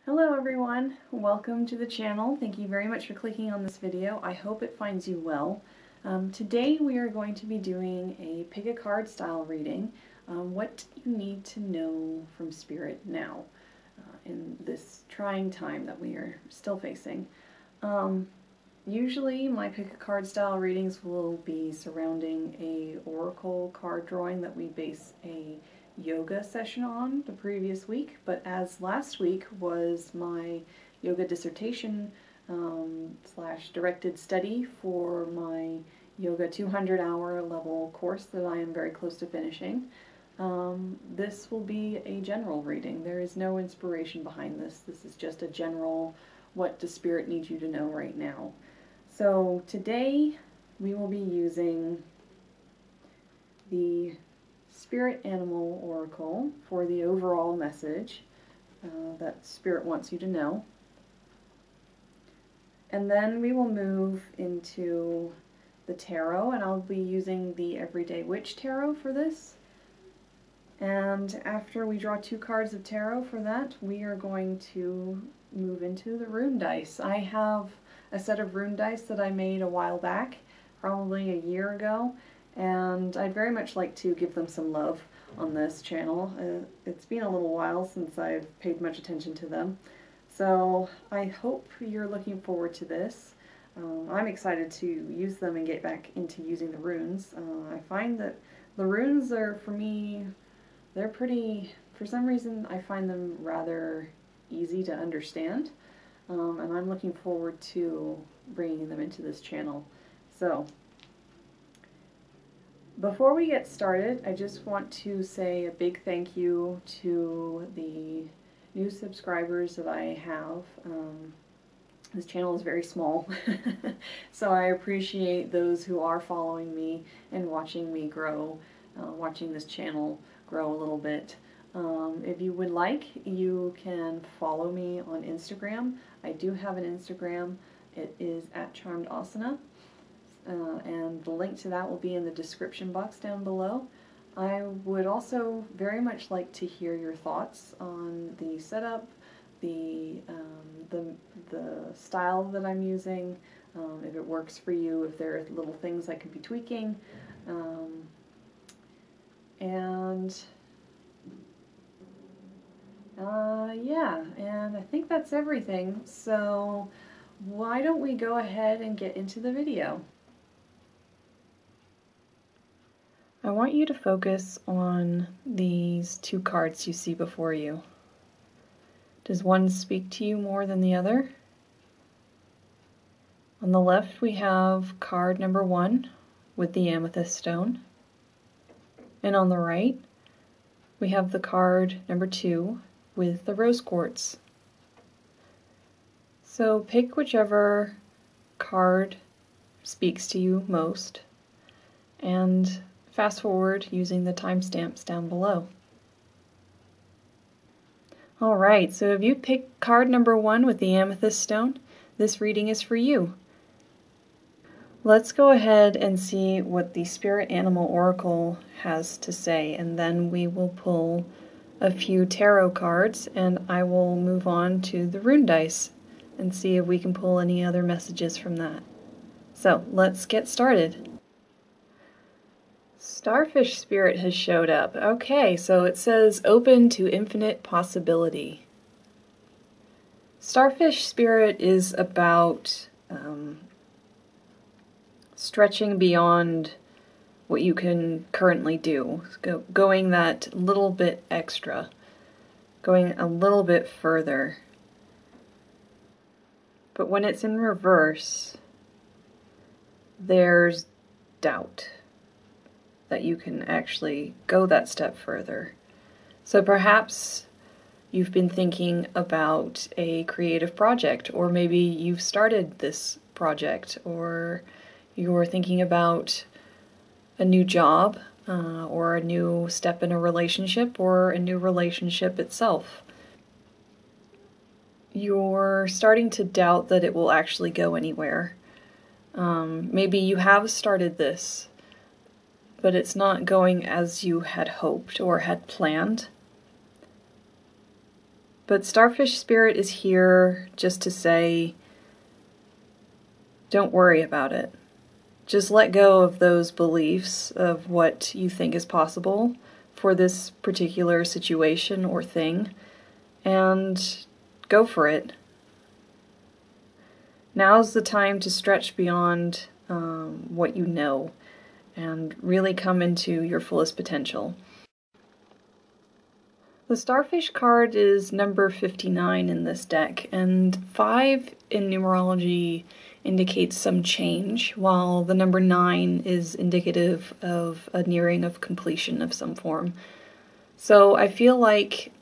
Hello everyone, welcome to the channel. Thank you very much for clicking on this video. I hope it finds you well. Today we are going to be doing a pick a card style reading. What you need to know from Spirit now in this trying time that we are still facing. Usually my pick a card style readings will be surrounding a oracle card drawing that we base a yoga session on the previous week, but as last week was my yoga dissertation slash directed study for my yoga 200-hour level course that I am very close to finishing, this will be a general reading. There is no inspiration behind this. This is just a general, what does Spirit need you to know right now? So today we will be using the Spirit Animal Oracle for the overall message that Spirit wants you to know. And then we will move into the tarot, and I'll be using the Everyday Witch Tarot for this. And after we draw 2 cards of tarot for that, we are going to move into the rune dice. I have a set of rune dice that I made a while back, probably a year ago, and I'd very much like to give them some love on this channel. It's been a little while since I've paid much attention to them, so I hope you're looking forward to this. I'm excited to use them and get back into using the runes. I find that the runes are, for me, they're pretty, for some reason I find them rather easy to understand, and I'm looking forward to bringing them into this channel. So before we get started, I just want to say a big thank you to the new subscribers that I have. This channel is very small, so I appreciate those who are following me and watching me grow, watching this channel grow a little bit. If you would like, you can follow me on Instagram. I do have an Instagram. It is @CharmedAsana. And the link to that will be in the description box down below. I would also very much like to hear your thoughts on the setup, the style that I'm using, if it works for you, if there are little things I could be tweaking, yeah, and I think that's everything. So why don't we go ahead and get into the video? I want you to focus on these 2 cards you see before you. Does one speak to you more than the other? On the left we have card number 1 with the amethyst stone. And on the right we have the card number 2 with the rose quartz. So pick whichever card speaks to you most and fast forward using the timestamps down below. Alright, so if you pick card number 1 with the amethyst stone, this reading is for you. Let's go ahead and see what the Spirit Animal Oracle has to say, and then we will pull a few tarot cards and I will move on to the rune dice and see if we can pull any other messages from that. So let's get started. Starfish Spirit has showed up. Okay, so it says open to infinite possibility. Starfish Spirit is about stretching beyond what you can currently do, going that little bit extra, going a little bit further. But when it's in reverse, there's doubt that you can actually go that step further. So perhaps you've been thinking about a creative project, or maybe you've started this project, or you're thinking about a new job, or a new step in a relationship, or a new relationship itself. You're starting to doubt that it will actually go anywhere. Maybe you have started this, but it's not going as you had hoped or had planned. But Starfish Spirit is here just to say, don't worry about it. Just let go of those beliefs of what you think is possible for this particular situation or thing, and go for it. Now's the time to stretch beyond what you know and really come into your fullest potential. The Starfish card is number 59 in this deck, and 5 in numerology indicates some change, while the number 9 is indicative of a nearing of completion of some form. So I feel like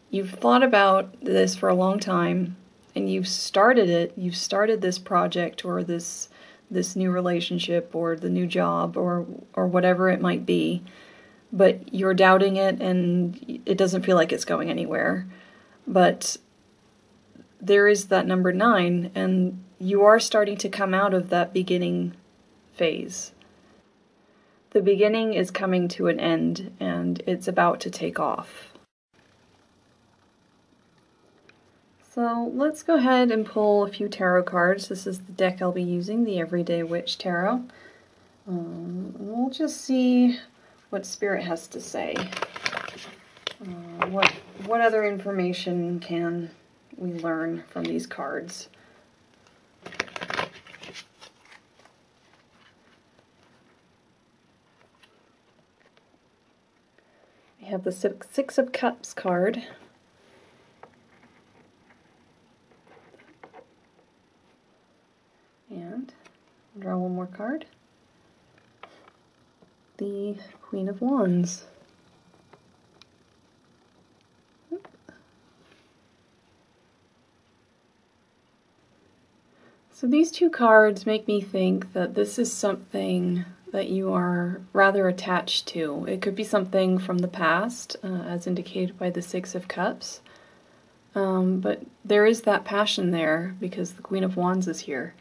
you've thought about this for a long time, and you've started it. You've started this project or this new relationship or the new job or whatever it might be, but you're doubting it and it doesn't feel like it's going anywhere. But there is that number 9, and you are starting to come out of that beginning phase. The beginning is coming to an end, and it's about to take off. So let's go ahead and pull a few tarot cards. This is the deck I'll be using, the Everyday Witch Tarot. We'll just see what Spirit has to say. What other information can we learn from these cards? We have the Six of Cups card. And draw one more card. The Queen of Wands. So these two cards make me think that this is something that you are rather attached to. It could be something from the past, as indicated by the Six of Cups, but there is that passion there because the Queen of Wands is here.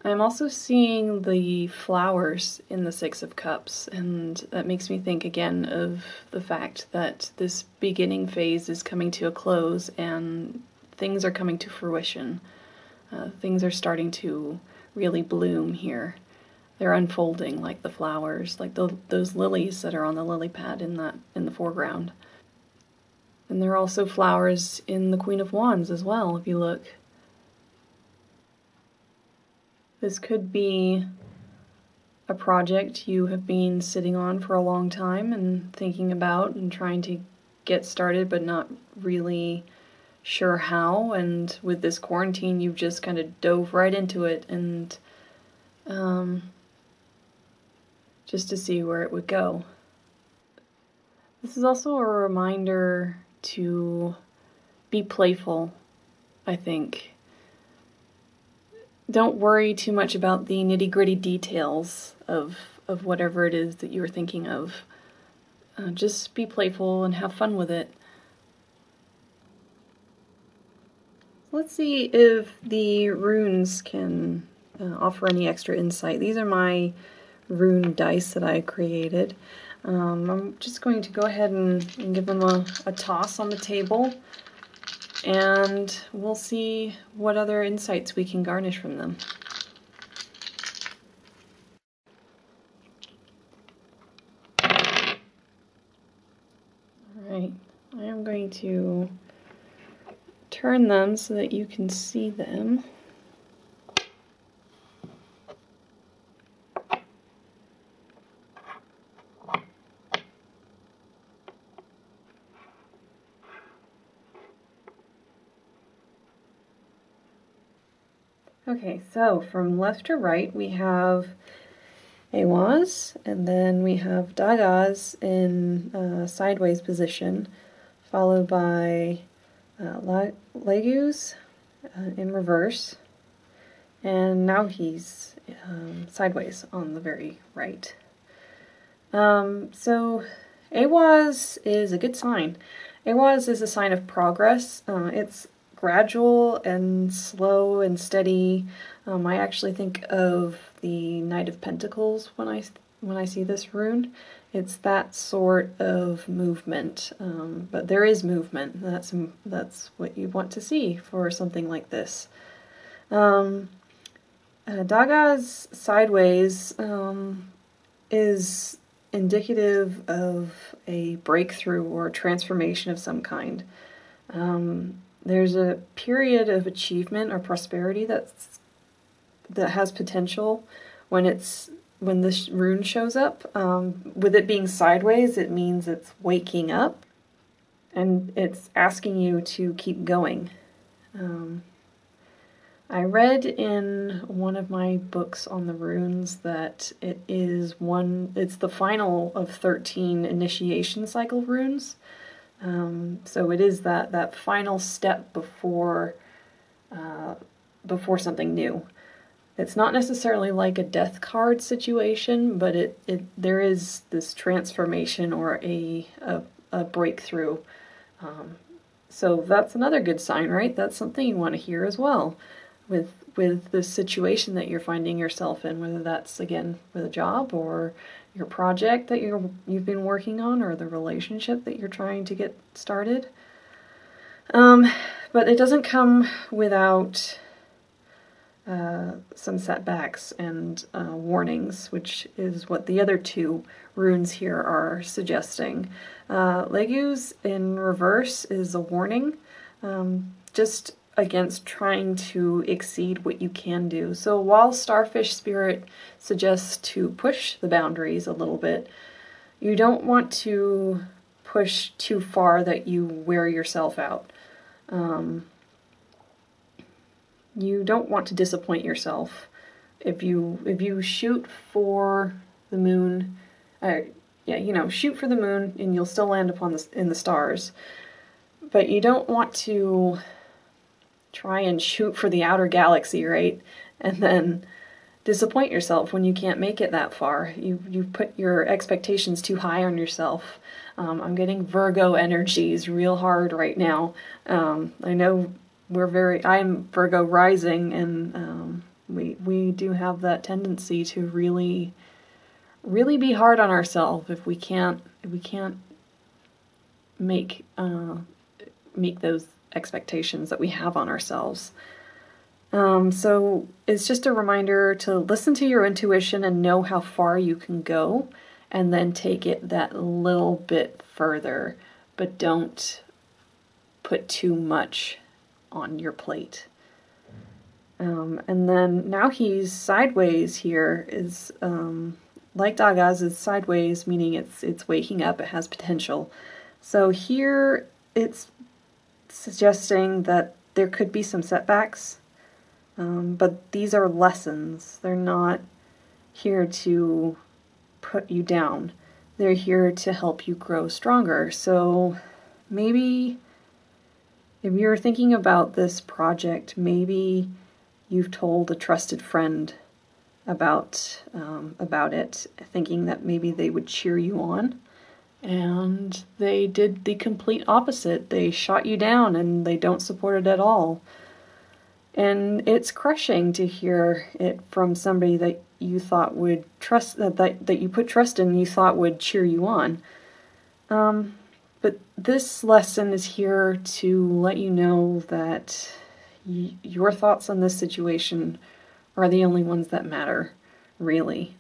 I'm also seeing the flowers in the Six of Cups, and that makes me think again of the fact that this beginning phase is coming to a close and things are coming to fruition. Things are starting to really bloom here. They're unfolding like the flowers, like those lilies that are on the lily pad in the foreground. And there are also flowers in the Queen of Wands as well, if you look. This could be a project you have been sitting on for a long time and thinking about and trying to get started, but not really sure how. And with this quarantine, you've just kind of dove right into it and just to see where it would go. This is also a reminder to be playful, I think. Don't worry too much about the nitty-gritty details of whatever it is that you're thinking of. Just be playful and have fun with it. Let's see if the runes can offer any extra insight. These are my rune dice that I created. I'm just going to go ahead and give them a toss on the table, and we'll see what other insights we can garnish from them. Alright, I am going to turn them so that you can see them. Okay, so from left to right we have Awaz, and then we have Dagaz in sideways position, followed by Legus in reverse, and now he's sideways on the very right. So Awaz is a good sign. Awaz is a sign of progress. It's gradual and slow and steady. I actually think of the Knight of Pentacles when I see this rune. it's that sort of movement, but there is movement. That's what you want to see for something like this. Daga's sideways is indicative of a breakthrough or transformation of some kind. There's a period of achievement or prosperity that has potential when this rune shows up. With it being sideways, it means it's waking up and it's asking you to keep going. I read in one of my books on the runes that it's the final of 13 initiation cycle runes. So it is that final step before something new. It's not necessarily like a death card situation, but there is this transformation or a breakthrough. So that's another good sign, right? That's something you want to hear as well with the situation that you're finding yourself in, whether that's, again, with a job or your project that you've been working on, or the relationship that you're trying to get started. But it doesn't come without some setbacks and warnings, which is what the other two runes here are suggesting. Legu's in reverse is a warning, just against trying to exceed what you can do. So while Starfish Spirit suggests to push the boundaries a little bit, you don't want to push too far that you wear yourself out. You don't want to disappoint yourself. If you shoot for the moon, shoot for the moon and you'll still land in the stars. But you don't want to try and shoot for the outer galaxy, right? And then disappoint yourself when you can't make it that far. You put your expectations too high on yourself. I'm getting Virgo energies real hard right now. I know I'm Virgo rising, and we do have that tendency to really be hard on ourselves if we can't make those expectations that we have on ourselves. So it's just a reminder to listen to your intuition and know how far you can go, and then take it that little bit further, but don't put too much on your plate. And then now he's sideways here is like Daga's is sideways, meaning it's waking up, it has potential. So here it's suggesting that there could be some setbacks, but these are lessons. They're not here to put you down. They're here to help you grow stronger. So maybe if you're thinking about this project, maybe you've told a trusted friend about it, thinking that maybe they would cheer you on. And they did the complete opposite. They shot you down and they don't support it at all. And it's crushing to hear it from somebody that you thought would trust, that you put trust in and you thought would cheer you on. But this lesson is here to let you know that your thoughts on this situation are the only ones that matter, really.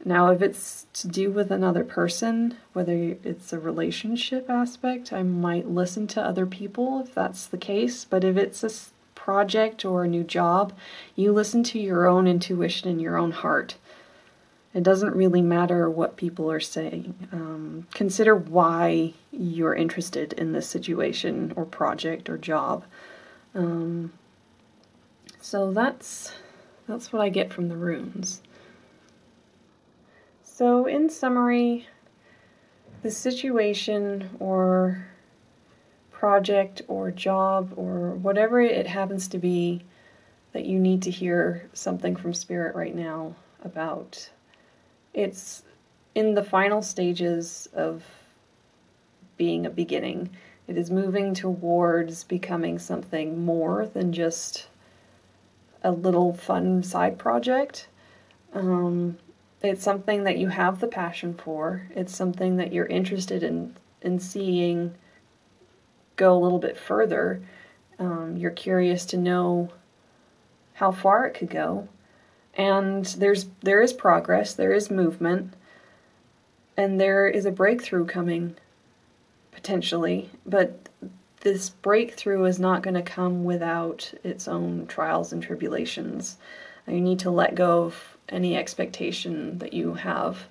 Now, if it's to do with another person, whether it's a relationship aspect, I might listen to other people if that's the case. But if it's a project or a new job, you listen to your own intuition and your own heart. It doesn't really matter what people are saying. Consider why you're interested in this situation or project or job. So that's what I get from the runes. So in summary, the situation or project or job or whatever it happens to be that you need to hear something from Spirit right now about, it's in the final stages of being a beginning. It is moving towards becoming something more than just a little fun side project. it's something that you have the passion for. It's something that you're interested in seeing go a little bit further. You're curious to know how far it could go. And there is progress, there is movement, and there is a breakthrough coming, potentially. But this breakthrough is not going to come without its own trials and tribulations. You need to let go of any expectation that you have,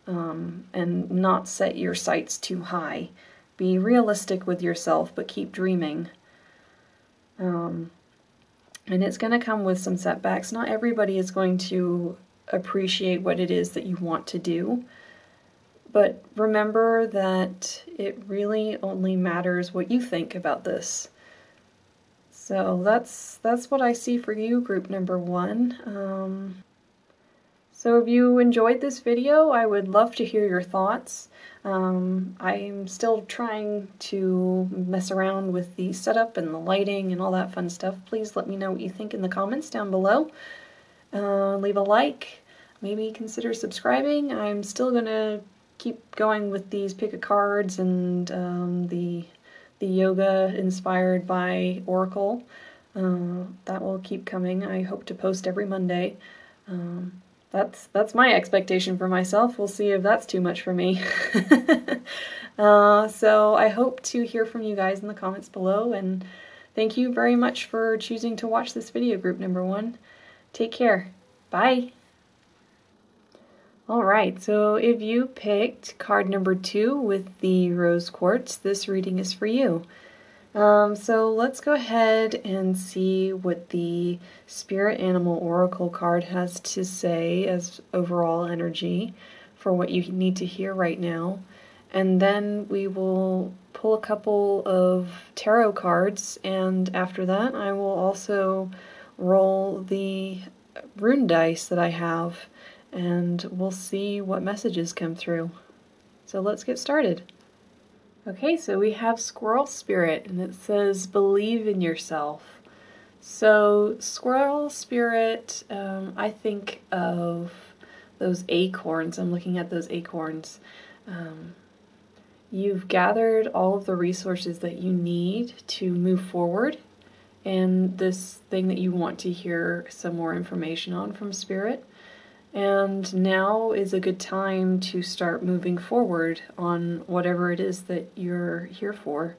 and not set your sights too high. Be realistic with yourself, but keep dreaming. And it's going to come with some setbacks. Not everybody is going to appreciate what it is that you want to do. But remember that it really only matters what you think about this. So that's what I see for you, group number 1. So if you enjoyed this video, I would love to hear your thoughts. I'm still trying to mess around with the setup and the lighting and all that fun stuff. Please let me know what you think in the comments down below. Leave a like, maybe consider subscribing. I'm still going to keep going with these pick a cards and the yoga inspired by Oracle. That will keep coming. I hope to post every Monday. That's my expectation for myself. We'll see if that's too much for me. So I hope to hear from you guys in the comments below, and thank you very much for choosing to watch this video, group number 1. Take care. Bye. Alright, so if you picked card number 2 with the rose quartz, this reading is for you. So let's go ahead and see what the Spirit Animal Oracle card has to say as overall energy for what you need to hear right now. And then we will pull a couple of tarot cards, and after that I will also roll the rune dice that I have, and we'll see what messages come through. So let's get started. Okay, so we have Squirrel Spirit, and it says, believe in yourself. So Squirrel Spirit, I think of those acorns. I'm looking at those acorns. You've gathered all of the resources that you need to move forward, and this thing that you want to hear some more information on from Spirit. And now is a good time to start moving forward on whatever it is that you're here for.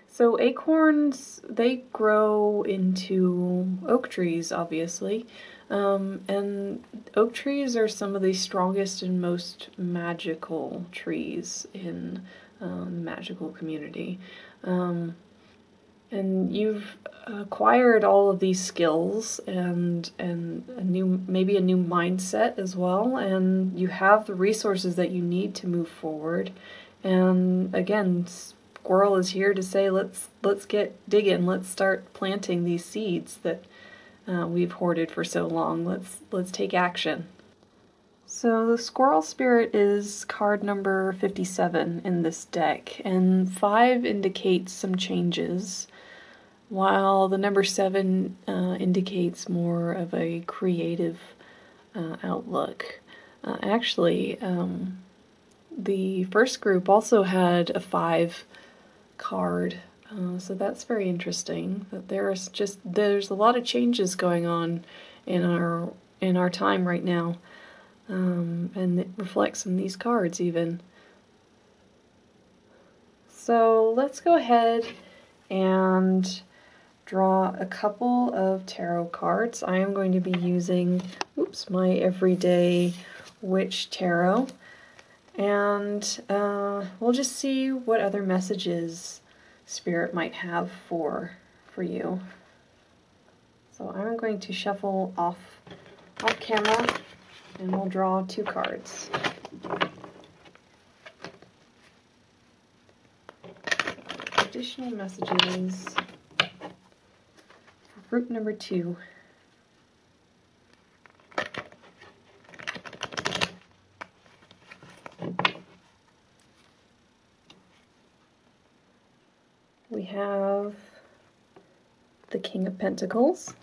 So acorns, they grow into oak trees, obviously. And oak trees are some of the strongest and most magical trees in the magical community. And you've acquired all of these skills and maybe a new mindset as well, and you have the resources that you need to move forward. And again, Squirrel is here to say, let's get digging. Let's start planting these seeds that we've hoarded for so long. Let's take action. So the Squirrel Spirit is card number 57 in this deck, and 5 indicates some changes, while the number 7 indicates more of a creative outlook. Actually, the first group also had a 5 card, so that's very interesting. That there's a lot of changes going on in our time right now, and it reflects in these cards even. So let's go ahead and draw a couple of tarot cards. I am going to be using, my Everyday Witch Tarot, and we'll just see what other messages Spirit might have for you. So I'm going to shuffle off camera, and we'll draw 2 cards. Additional messages. Group number 2. We have the King of Pentacles,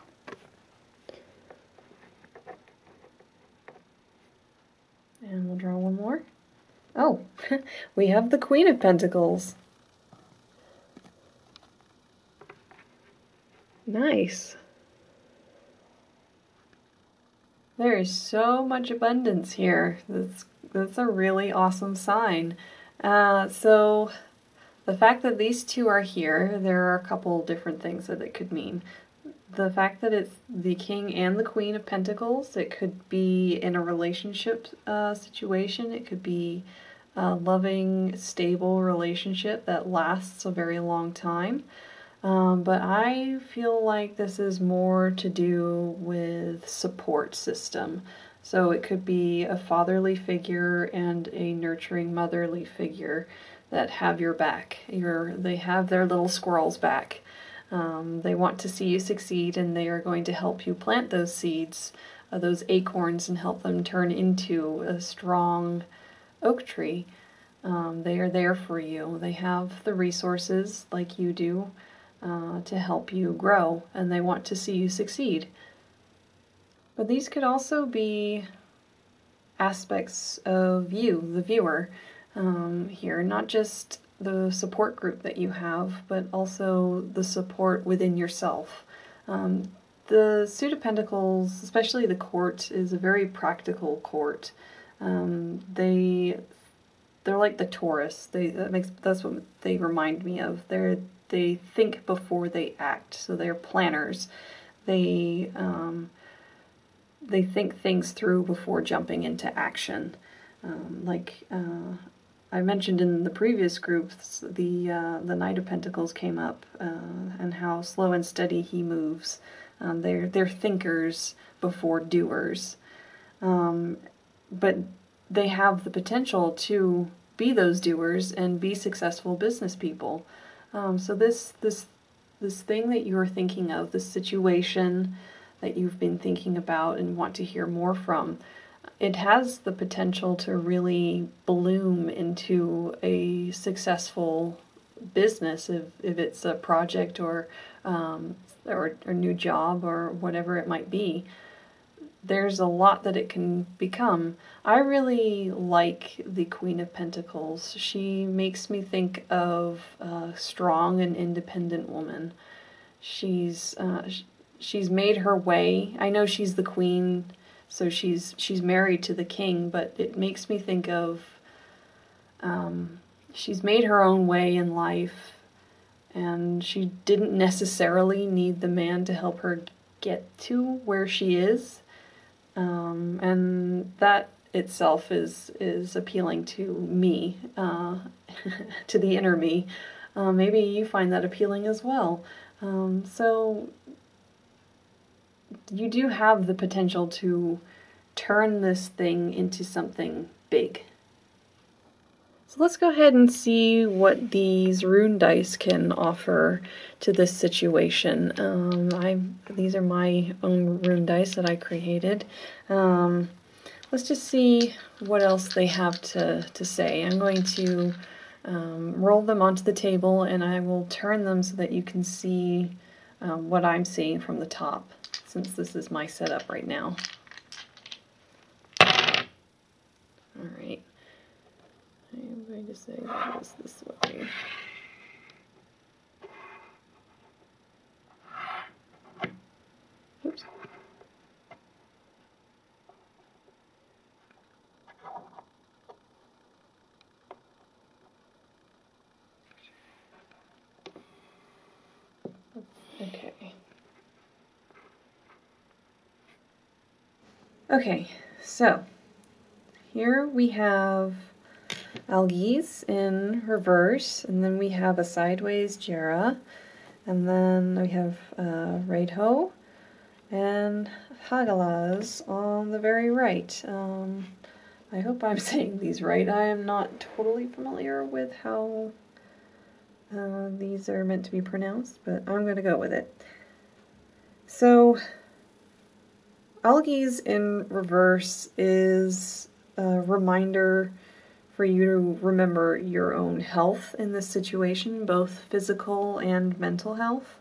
we have the Queen of Pentacles. Nice. There is so much abundance here. That's a really awesome sign. So the fact that these two are here, there are a couple different things that it could mean. The fact that it's the King and the Queen of Pentacles, it could be in a relationship situation. It could be a loving, stable relationship that lasts a very long time. But I feel like this is more to do with support system. So it could be a fatherly figure and a nurturing motherly figure that have your back. They have their little squirrels back. They want to see you succeed, and they are going to help you plant those seeds, those acorns, and help them turn into a strong oak tree. They are there for you. They have the resources, like you do, to help you grow, and they want to see you succeed. But these could also be aspects of you, the viewer, here, not just the support group that you have, but also the support within yourself. The Suit of Pentacles, especially the court, is a very practical court. They're like the Taurus. That's what they remind me of. They think before they act, so they're planners. They think things through before jumping into action. I mentioned in the previous groups, the Knight of Pentacles came up, and how slow and steady he moves. They're thinkers before doers, but they have the potential to be those doers and be successful business people. So this thing that you're thinking of, this situation that you've been thinking about and want to hear more from, it has the potential to really bloom into a successful business if it's a project or a new job or whatever it might be. There's a lot that it can become. I really like the Queen of Pentacles. She makes me think of a strong and independent woman. She's made her way. I know she's the queen, so she's married to the king, but it makes me think of she's made her own way in life, and she didn't necessarily need the man to help her get to where she is. And that itself is appealing to me, to the inner me. Maybe you find that appealing as well. So you do have the potential to turn this thing into something big. So let's go ahead and see what these rune dice can offer to this situation. These are my own rune dice that I created. Let's just see what else they have to say. I'm going to roll them onto the table, and I will turn them so that you can see what I'm seeing from the top, since this is my setup right now. Alright. I'm going to say that is this way. Oops. Okay. Okay, so here we have Algiz in reverse, and then we have a sideways Jera, and then we have Raidho and Hagalaz on the very right. I hope I'm saying these right. I am not totally familiar with how these are meant to be pronounced, but I'm going to go with it. So, Algiz in reverse is a reminder for you to remember your own health in this situation, both physical and mental health.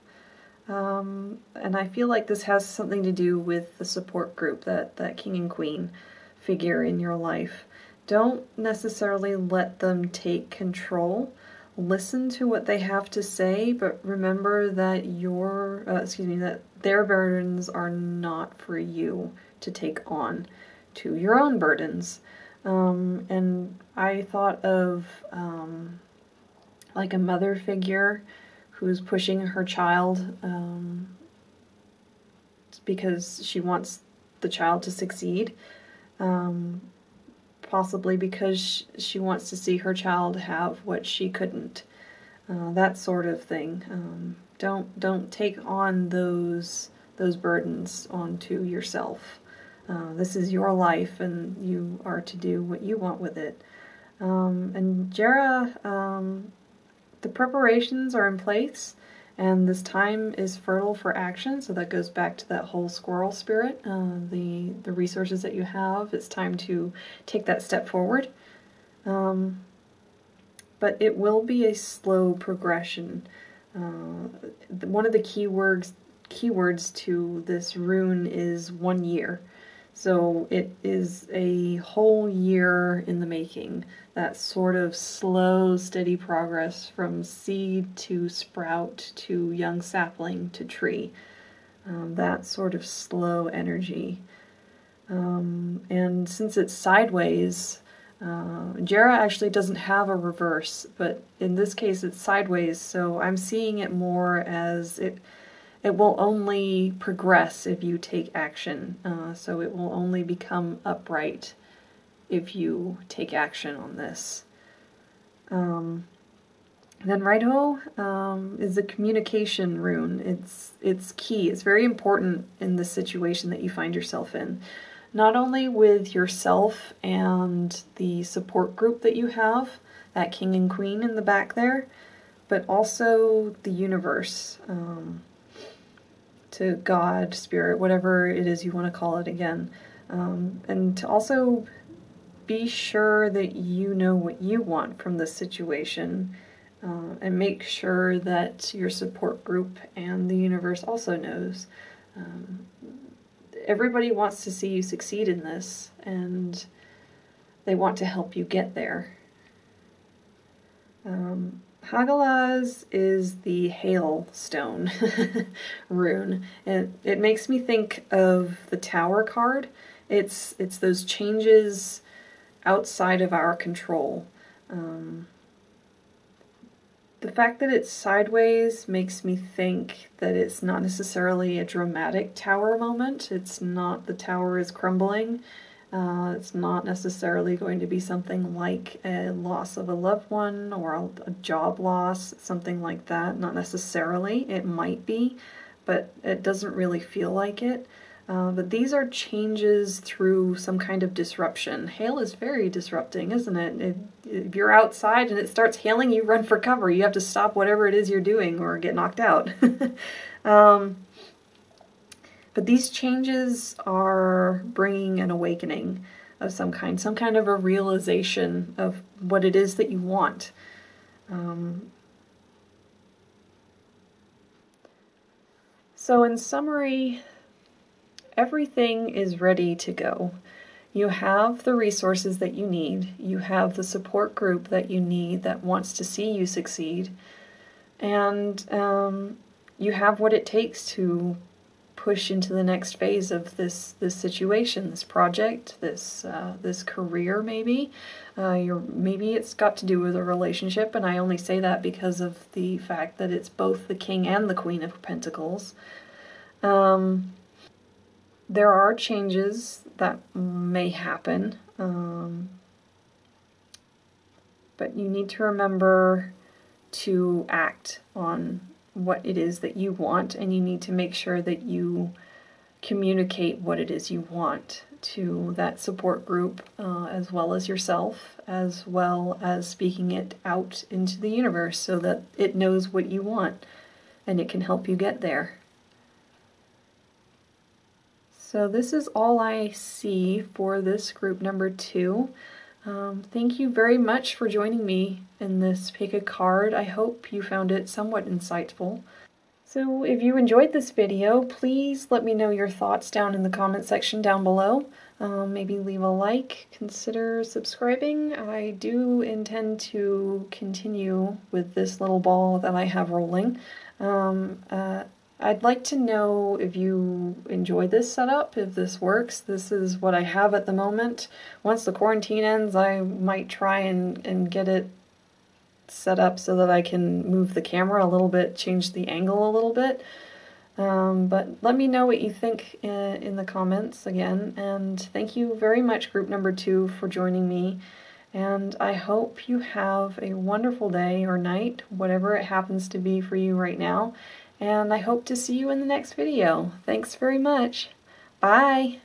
And I feel like this has something to do with the support group, that King and Queen figure in your life. Don't necessarily let them take control. Listen to what they have to say, but remember that that their burdens are not for you to take on, to your own burdens. And I thought of like a mother figure who's pushing her child because she wants the child to succeed, possibly because she wants to see her child have what she couldn't, that sort of thing. Don't take on those burdens onto yourself. This is your life, and you are to do what you want with it. And Jera, the preparations are in place, and this time is fertile for action, so that goes back to that whole squirrel spirit. The resources that you have, it's time to take that step forward. But it will be a slow progression. One of the keywords to this rune is 1 year. So it is a whole year in the making. That sort of slow, steady progress from seed to sprout to young sapling to tree. That sort of slow energy. And since it's sideways, Jera actually doesn't have a reverse, but in this case it's sideways, so I'm seeing it more as it will only progress if you take action. So it will only become upright if you take action on this. Then Raiho is the communication rune. It's key. It's very important in the situation that you find yourself in. Not only with yourself and the support group that you have, that king and queen in the back there, but also the universe. To God, spirit, whatever it is you want to call it again. And to also be sure that you know what you want from this situation, and make sure that your support group and the universe also knows. Everybody wants to see you succeed in this, and they want to help you get there. Hagalaz is the hailstone rune. It makes me think of the Tower card. It's those changes outside of our control. The fact that it's sideways makes me think that it's not necessarily a dramatic tower moment. It's not the tower is crumbling. It's not necessarily going to be something like a loss of a loved one or a job loss, something like that. Not necessarily. It might be, but it doesn't really feel like it. But these are changes through some kind of disruption. Hail is very disrupting, isn't it? If you're outside and it starts hailing, you run for cover. You have to stop whatever it is you're doing or get knocked out. But these changes are bringing an awakening of some kind of a realization of what it is that you want. So in summary, everything is ready to go. You have the resources that you need. You have the support group that you need that wants to see you succeed. And you have what it takes to push into the next phase of this situation, this project, this career maybe. Maybe it's got to do with a relationship, and I only say that because of the fact that it's both the King and the Queen of Pentacles. There are changes that may happen, but you need to remember to act on what it is that you want, and you need to make sure that you communicate what it is you want to that support group, as well as yourself, as well as speaking it out into the universe so that it knows what you want and it can help you get there. So this is all I see for this group number 2. Thank you very much for joining me in this pick a card. I hope you found it somewhat insightful. So if you enjoyed this video, please let me know your thoughts down in the comment section down below. Maybe leave a like, consider subscribing. I do intend to continue with this little ball that I have rolling. I'd like to know if you enjoy this setup, if this works. This is what I have at the moment. Once the quarantine ends, I might try and get it set up so that I can move the camera a little bit, change the angle a little bit. But let me know what you think in the comments again, and thank you very much, group number 2, for joining me, and I hope you have a wonderful day or night, whatever it happens to be for you right now, and I hope to see you in the next video. Thanks very much. Bye!